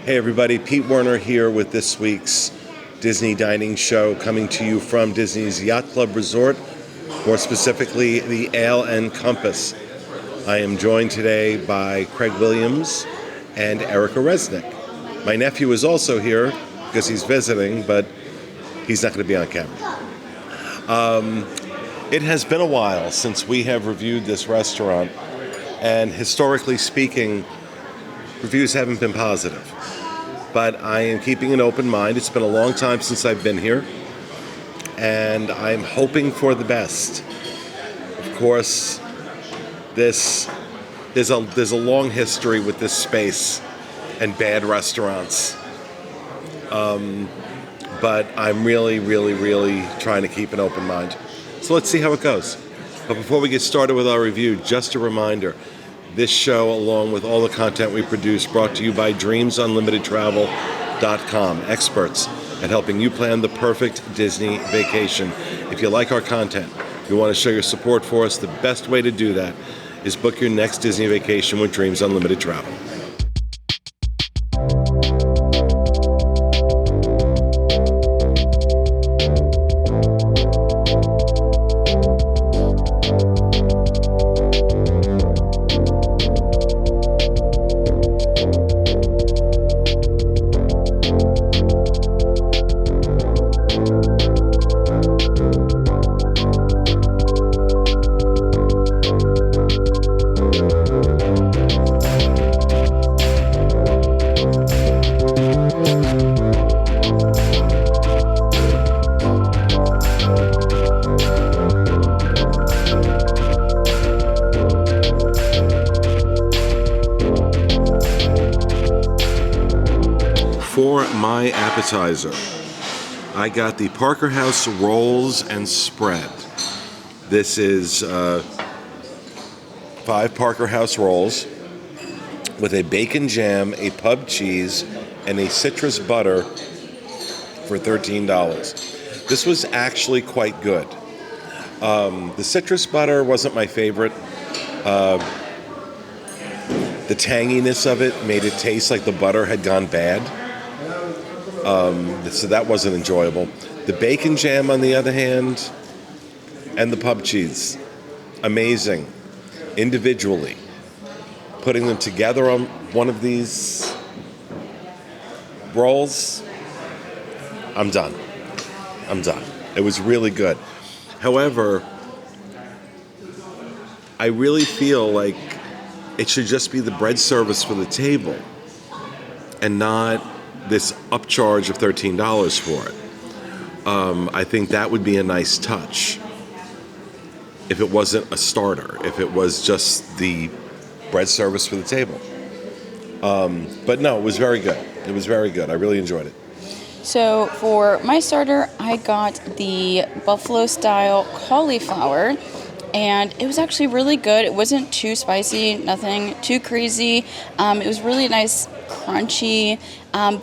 Hey everybody, Pete Werner here with this week's Disney Dining Show, coming to you from Disney's Yacht Club Resort, more specifically the Ale and Compass. I am joined today by Craig Williams and Erica Resnick. My nephew is also here because he's visiting, but he's not going to be on camera. It has been a while since we have reviewed this restaurant, and historically speaking, reviews haven't been positive. But I am keeping an open mind. It's been a long time since I've been here, and I'm hoping for the best. Of course, there's a long history with this space and bad restaurants. But I'm really trying to keep an open mind. So let's see how it goes. But before we get started with our review, just a reminder, this show, along with all the content we produce, brought to you by DreamsUnlimitedTravel.com, experts at helping you plan the perfect Disney vacation. If you like our content, if you want to show your support for us, the best way to do that is book your next Disney vacation with Dreams Unlimited Travel. For my appetizer, I got the Parker House Rolls and Spread. This is 5 Parker House rolls with a bacon jam, a pub cheese, and a citrus butter for $13. This was actually quite good. The citrus butter wasn't my favorite. The tanginess of it made it taste like the butter had gone bad. So that wasn't enjoyable. The bacon jam, on the other hand, and the pub cheese, amazing. Individually, putting them together on one of these rolls, I'm done. It was really good. However, I really feel like it should just be the bread service for the table and not this upcharge of $13 for it. I think that would be a nice touch if it wasn't a starter, if it was just the bread service for the table. But no, it was very good. It was very good. I really enjoyed it. So for my starter, I got the buffalo-style cauliflower, and it was actually really good. It wasn't too spicy, nothing too crazy. It was really nice, crunchy.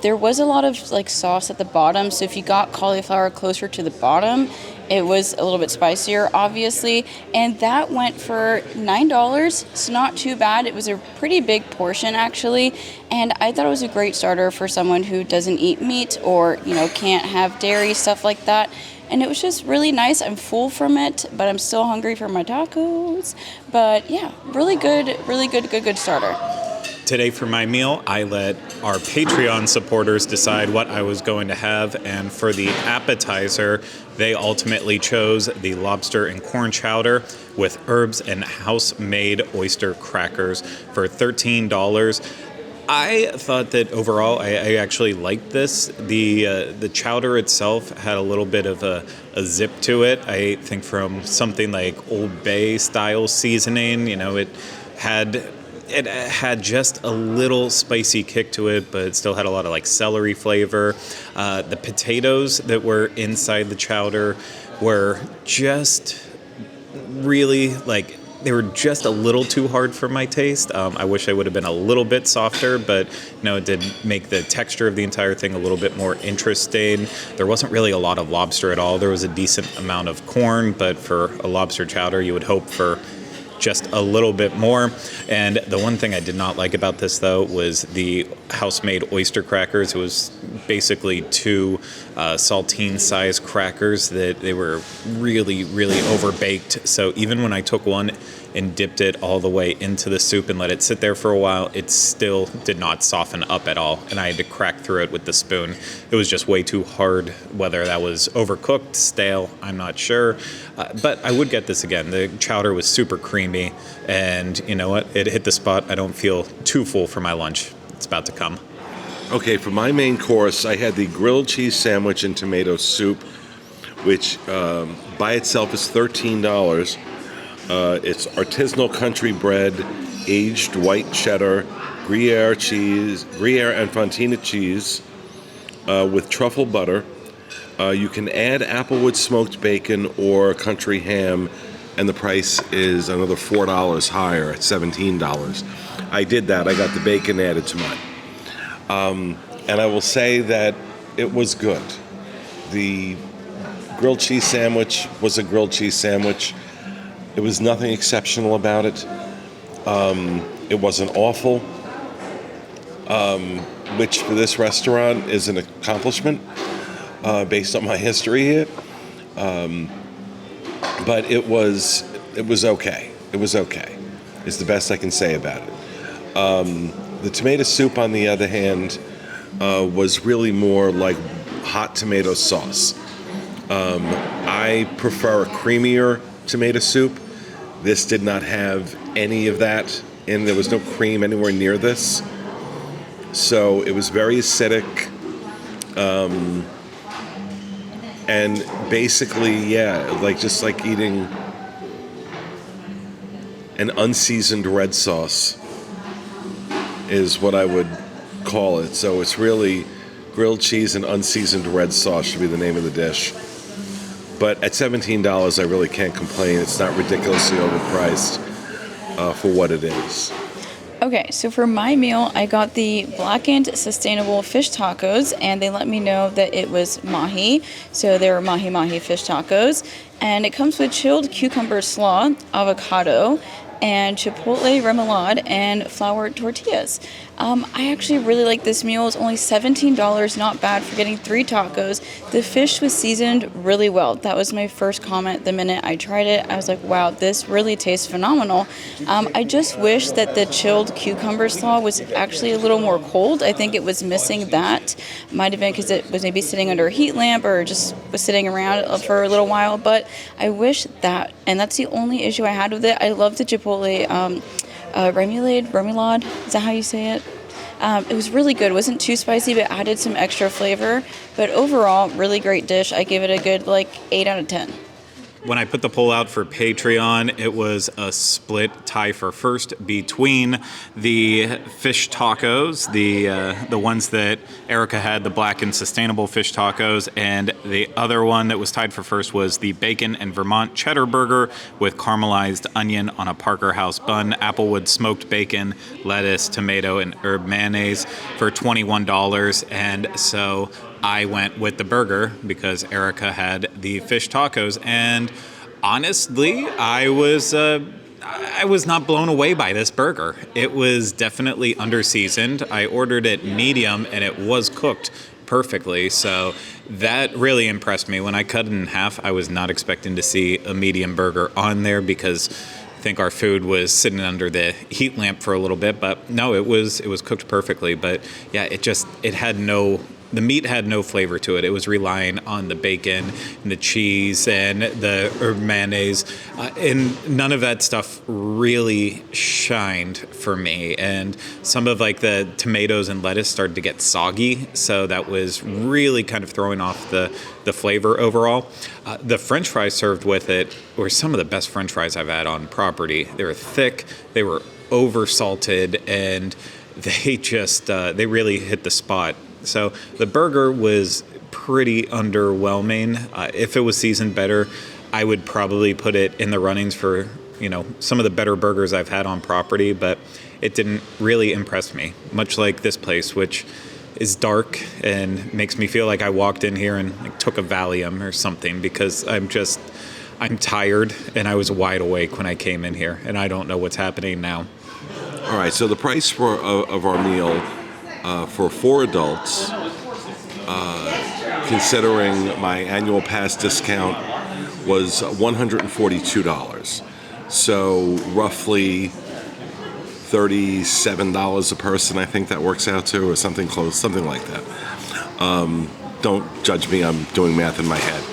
There was a lot of sauce at the bottom, so if you got cauliflower closer to the bottom, it was a little bit spicier, obviously. And that went for $9, so not too bad. It was a pretty big portion, actually, and I thought it was a great starter for someone who doesn't eat meat or can't have dairy, stuff like that. And it was just really nice. I'm full from it, but I'm still hungry for my tacos. But yeah, really good starter. Today for my meal, I let our Patreon supporters decide what I was going to have, and for the appetizer, they ultimately chose the lobster and corn chowder with herbs and house-made oyster crackers for $13. I thought that overall, I actually liked this. The chowder itself had a little bit of a zip to it. I think from something like Old Bay style seasoning, it had just a little spicy kick to it, but it still had a lot of celery flavor. The potatoes that were inside the chowder were just really they were just a little too hard for my taste. I wish I would have been a little bit softer, but it did make the texture of the entire thing a little bit more interesting. There wasn't really a lot of lobster at all. There was a decent amount of corn, but for a lobster chowder, you would hope for just a little bit more. And the one thing I did not like about this, though, was the house-made oyster crackers. It was basically two saltine-sized crackers that they were really, really overbaked. So even when I took one and dipped it all the way into the soup and let it sit there for a while, it still did not soften up at all, and I had to crack through it with the spoon. It was just way too hard. Whether that was overcooked, stale, I'm not sure. But I would get this again. The chowder was super creamy, and you know what? It hit the spot. I don't feel too full for my lunch. It's about to come. Okay, for my main course, I had the grilled cheese sandwich and tomato soup, which by itself is $13. It's artisanal country bread, aged white cheddar, Gruyere and Fontina cheese with truffle butter. You can add applewood smoked bacon or country ham, and the price is another $4 higher at $17. I did that. I got the bacon added to mine. And I will say that it was good. The grilled cheese sandwich was a grilled cheese sandwich. It was nothing exceptional about it. It wasn't awful, which for this restaurant is an accomplishment based on my history here. But it was okay. It was okay. It's the best I can say about it. The tomato soup, on the other hand, was really more like hot tomato sauce. I prefer a creamier tomato soup. This did not have any of that, and there was no cream anywhere near this. So it was very acidic. And basically, yeah, just like eating an unseasoned red sauce is what I would call it. So it's really grilled cheese and unseasoned red sauce should be the name of the dish. But at $17, I really can't complain. It's not ridiculously overpriced for what it is. Okay, so for my meal, I got the Blackened sustainable fish tacos, and they let me know that it was mahi. So they were mahi fish tacos. And it comes with chilled cucumber slaw, avocado, and chipotle remoulade and flour tortillas. I actually really like this meal. It's only $17, not bad for getting 3 tacos. The fish was seasoned really well. That was my first comment the minute I tried it. I was like, wow, this really tastes phenomenal. I just wish that the chilled cucumber slaw was actually a little more cold. I think it was missing that. Might have been because it was maybe sitting under a heat lamp or just was sitting around for a little while, but I wish that, and that's the only issue I had with it. I love the chipotle remoulade, is that how you say it? It was really good. It wasn't too spicy, but added some extra flavor. But overall, really great dish. I give it a good 8 out of 10. When I put the poll out for Patreon, it was a split tie for first between the fish tacos, the ones that Erica had, the Blackened sustainable fish tacos, and the other one that was tied for first was the bacon and Vermont cheddar burger with caramelized onion on a Parker House bun, applewood smoked bacon, lettuce, tomato, and herb mayonnaise for $21. And so I went with the burger because Erica had the fish tacos, and honestly, I was not blown away by this burger. It was definitely underseasoned. I ordered it medium, and it was cooked perfectly, so that really impressed me. When I cut it in half, I was not expecting to see a medium burger on there because I think our food was sitting under the heat lamp for a little bit, but no, it was cooked perfectly. But yeah, the meat had no flavor to it. It was relying on the bacon and the cheese and the herb mayonnaise. And none of that stuff really shined for me. And some of the tomatoes and lettuce started to get soggy. So that was really kind of throwing off the flavor overall. The French fries served with it were some of the best French fries I've had on property. They were thick, they were over-salted, and they really hit the spot. So the burger was pretty underwhelming. If it was seasoned better, I would probably put it in the runnings for, some of the better burgers I've had on property, but it didn't really impress me, much like this place, which is dark and makes me feel like I walked in here and took a Valium or something, because I'm tired, and I was wide awake when I came in here, and I don't know what's happening now. All right, so the price of our meal for 4 adults, considering my annual pass discount, was $142. So roughly $37 a person, I think that works out to, or something close, something like that. Don't judge me, I'm doing math in my head.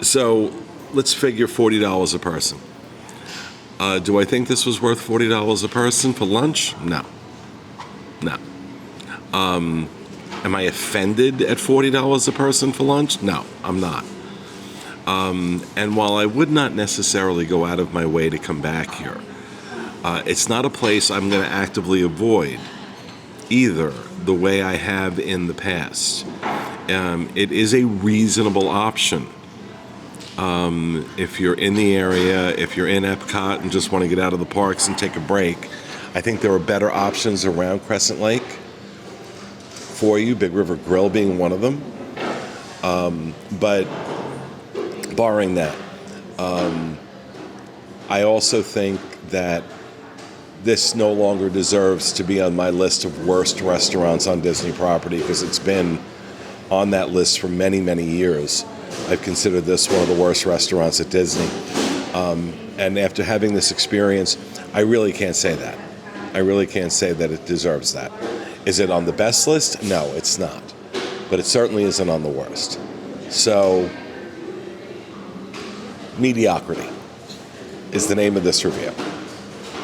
So let's figure $40 a person. Do I think this was worth $40 a person for lunch? No. No. Am I offended at $40 a person for lunch? No, I'm not. And while I would not necessarily go out of my way to come back here, it's not a place I'm going to actively avoid either, the way I have in the past. It is a reasonable option. If you're in the area, if you're in Epcot and just want to get out of the parks and take a break, I think there are better options around Crescent Lake for you, Big River Grill being one of them. But barring that, I also think that this no longer deserves to be on my list of worst restaurants on Disney property, because it's been on that list for many, many years. I've considered this one of the worst restaurants at Disney. And after having this experience, I really can't say that. I really can't say that it deserves that. Is it on the best list? No, it's not. But it certainly isn't on the worst. So, Mediocrity is the name of this review.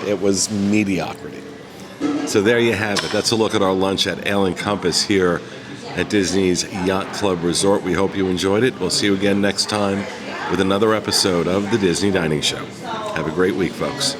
It was Mediocrity. So there you have it. That's a look at our lunch at Ale and Compass here at Disney's Yacht Club Resort. We hope you enjoyed it. We'll see you again next time with another episode of the Disney Dining Show. Have a great week, folks.